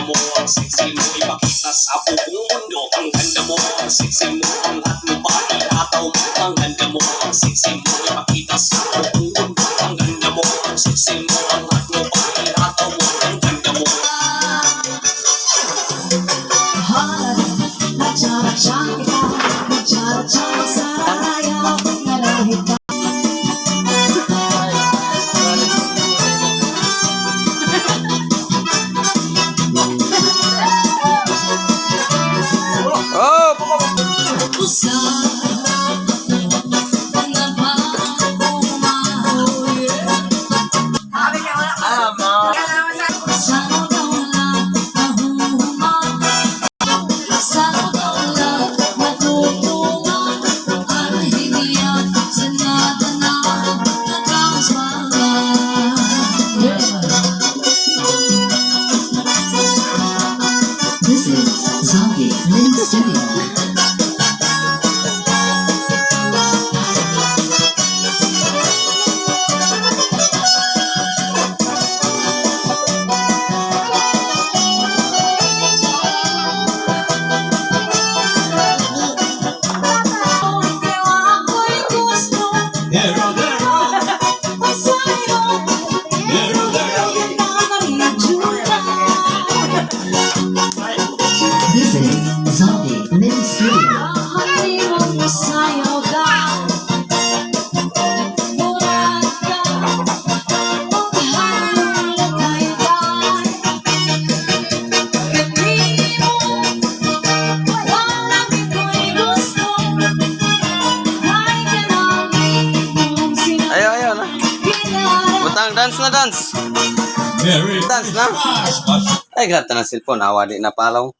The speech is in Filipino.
mo, ang sexy mo, ipakita sa buong mundo. Ang ganda mo, ang sexy mo, ang hot mo pa, ihataw mo. Ang ganda mo, ang sexy mo, ipakita sa buong mundo. Ang ganda mo, ang sexy mo, ang hot mo pa, ihataw mo. Ang ganda mo. This is Zombie Lynn Studio. This is Zombie Lynn Studio. Ayo, ayo na. Butang dance na dance. Dance na. Ay, grata na cellphone. Awa di na palaw.